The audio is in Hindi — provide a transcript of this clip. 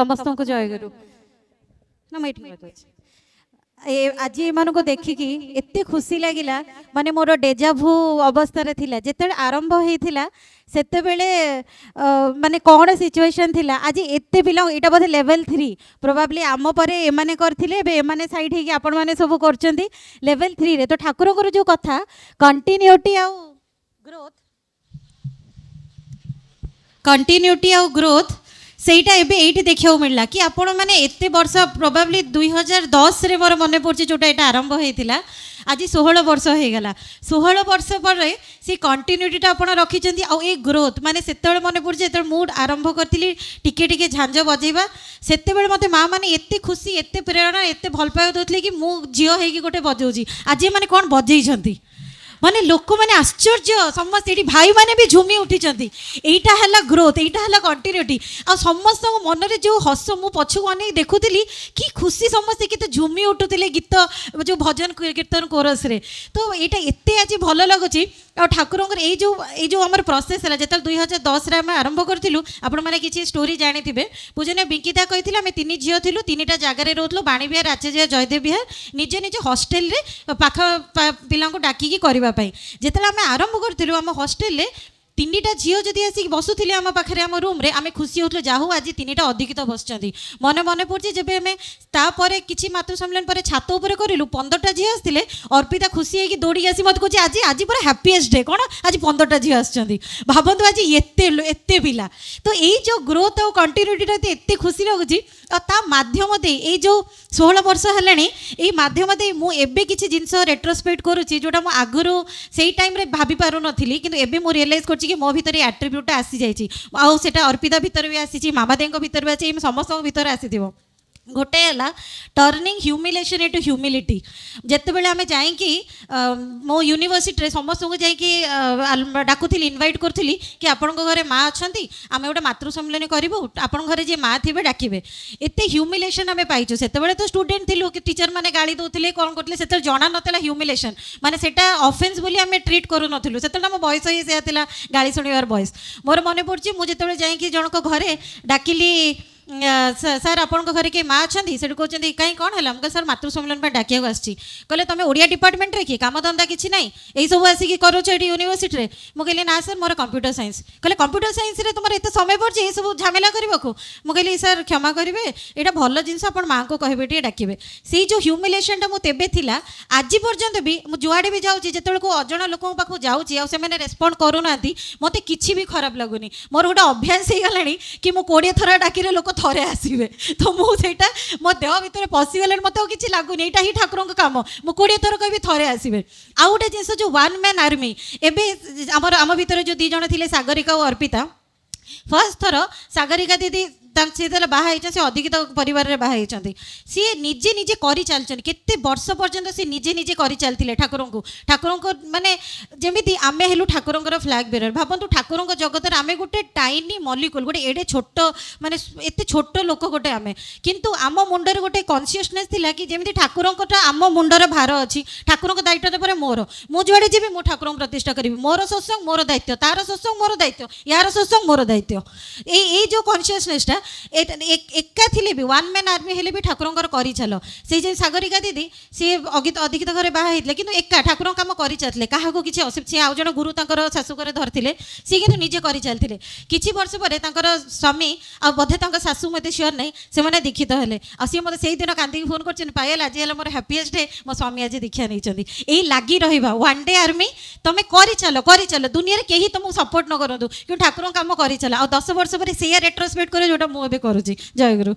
समस्त को जयगुरु ना मुझे आज एमानक देखिकी एते खुशी लगिला माने मोर डेजाभू अवस्था थिला जेते आरंभ होइथिला सेते बेले माने कौन सिचुएशन थिला आज एते पिला एटा बोधे लेवल 3 प्रोबेबली आम परे एमाने करथिले एबे एमाने साइड हे कि आपण माने सब करचंती लेवल 3 रे। तो ठाकुर को जो कथा कंटिन्यूटी आ ग्रोथ सेटा एबे एठी देखियो मिलला कि आपण माने एते वर्ष प्रोबेबली 2010 रे मोर मने पड़छि जोटा एटा आरंभ होइतिला आज 16 वर्ष हो गला। 16 वर्ष पर से कंटिन्यूटीटा आपण रखिचंती आ ए ग्रोथ माने सेतेबेले मने पड़छि एते मूड आरंभ करथिली टिके टिके झांझ बजेबा सेतेबेले मते माँ माने एते खुशी एते प्रेरणा एते भल पाय दोथले कि मु जियो हे कि गोटे बजौजी आज माने कोन बजेइछंती माने लोक मैंने आश्चर्य समस्त ये भाई मैंने भी झूमी उठी एटा है ग्रोथ एटा है कंटिन्यूटी आ समस्त मन में जो हस मु पछक अनेक देखुली कि खुशी समस्ते के झूमी उठुले गीत जो भजन कीर्तन कोरस रे। तो यहाँ एत आज भल लगुच ठाकुर जो आम प्रोसेस है जो 2010 आम आरंभ करूँ आपण मैंने किसी स्टोरी जानी थे पूजनीय बिंकिता कही आम 3 झील थिलु 3टा जगार रोलु बाणी विहार आचार्य जयदेव विहार निज निज हॉस्टेल रे पाख पिला डाकिकी करने जिते आम आरंभ करूँ आम हॉस्टेल 3टा झील जदि आसिक बसुले आम पाखे आम रूम रे आम खुशी होते जाहू आज 3टा अधिक तो बस मन मन पड़े जब आम तापर किसी मातृ सम्मेलन पर छात उपर करूँ 15टा झील आसते अर्पिता खुशी होगी दौड़ी आसी मत कहे आज आज पूरा हैप्पीएस्ट डे कौन आज 15टा झील आसतु आज एते पिला। तो यही जो ग्रोथ और कंटिन्यूटीटा एत खुशी लगुच माध्यम दे जो 16 वर्ष है माध्यम दे मुझे किसी जिनस रेट्रोस्पेक्ट करुच्ची जोटा मुझे आगुरी से टाइम भाभी पार नी कि एवं रियलाइज कर मो भीतर एट्रिब्यूट आसी जाइए आटा अर्पिता भीतर भी आसी मामादे भीतर भी आसी समस्त भीतर आसी गोटे है टर्निंग ह्यूमिलेशन इनटू ह्यूमिलिटी जितेबाला आम जा मो यूनिवर्सिटी समस्त को जाकि डाकुली इनवाइट करी कि आपण घरे माँ अच्छा आम गोटे मातृ सम्मेलन करूँ आपण घरे जी माँ थे डाकबे एत ह्यूमिलेशन आम पाइचु से तो स्टूडेंट थिलु टीचर मैंने गाड़ी दौले कौन करते से जना नाला ह्यूमिलेशन माने सेटा ऑफेंस बोली आम ट्रीट करूँ से आम बयस ही से गाड़ी शुणवार बयस मोर मन पड़े मुझे जाकि जनक घरे डाकिली सर आपण घर के माँ अच्छा से कहते कहीं कौन है मुझे सर मातृ सम्मेलन पर डाकिया आसी कहले तुम ओडिया डिपार्टमेंट रे कि काम धंदा किसी ना यही सब आसिक करुच ये यूनिवर्सिटी मुझे ना सर मोर कंप्यूटर साइंस कहले कंप्यूटर साइंस रे तुम एत समय पड़े ये सब झमेला करने को मुझे सर क्षमा करेंगे यहाँ भल जिन आप माँ को कहे टे डाकबे से जो ह्यूमिलेशन मुझे थिला आज पर्यंत भी जुआड़े भी जाऊँगी जिते अजणा लोक पाक जाऊँगी आने रेस्पंड करूना मत कि भी खराब लगुनि मोर गोटे अभ्यास हो गला कि मुझे 20 थर डाकिले लोक थरे आसवे तो मुझे मो देह भितर पशिगले मत किसी लगुनि यहाँ ही ठाकुर काम मुझे 20 थर कह थरे आसवे आउ गोटे जिन जो 1 मैन आर्मी एवं आम भीतर जो 2 जण थे सागरिका और अर्पिता फर्स्ट थर सागरिका दीदी से बाहर से अधिक परिवार बाहर सी निजे निजे कर चलते केते वर्ष पर्यंत सी निजे निजे कर चलते ठाकुर को माने जमी आमे हेलु ठाकुर फ्लैग बेरर भावतु ठाकुर जगत आमे गोटे टाइनी मलिकुल गोटे एडे छोट माने एते छोट लोक गोटे आमे किंतु आम मुंडर गोटे कन्सीयसनेस थिला कि जमी ठाकुर आम मुंडर भार अच्छी ठाकुर दायित्व पर मोर मु जुआड़े जी मु ठाकुर प्रतिष्ठा करी मोर सत्संग मोर दायित्व तार सत्संग मोर दायित्व यार सत्संग मोर दायित्व ये जो कन्सीयसनेसटा एका थिले भी 1 मैन आर्मी हेले भी ठाकुर कर चल से जो सागरिका दीदी सी अधिक घरे बाहर होते कि एका ठाकुर काम कर चलते क्या किसी सी आउ जन गुरु शाशुकर धरते सी कि निजे कर चलते किसी वर्ष पर स्वामी आ बोधे शाशु मत सियोर नहीं से मैंने दीक्षित हेले सी मत से दिन कांदी फोन कर पायल आज है मोर हैप्पीएस्ट डे मो स्वामी आज दीक्षा नहीं यही लगी रहा 1 डे आर्मी तुम कर चल दुनिया कहीं तुमको सपोर्ट न करूँ कि ठाकुर काम कर चल आ 10 वर्ष पर से रेट्रोस्पेक्ट कर जोटा मुझे करुँची। जय गुरु।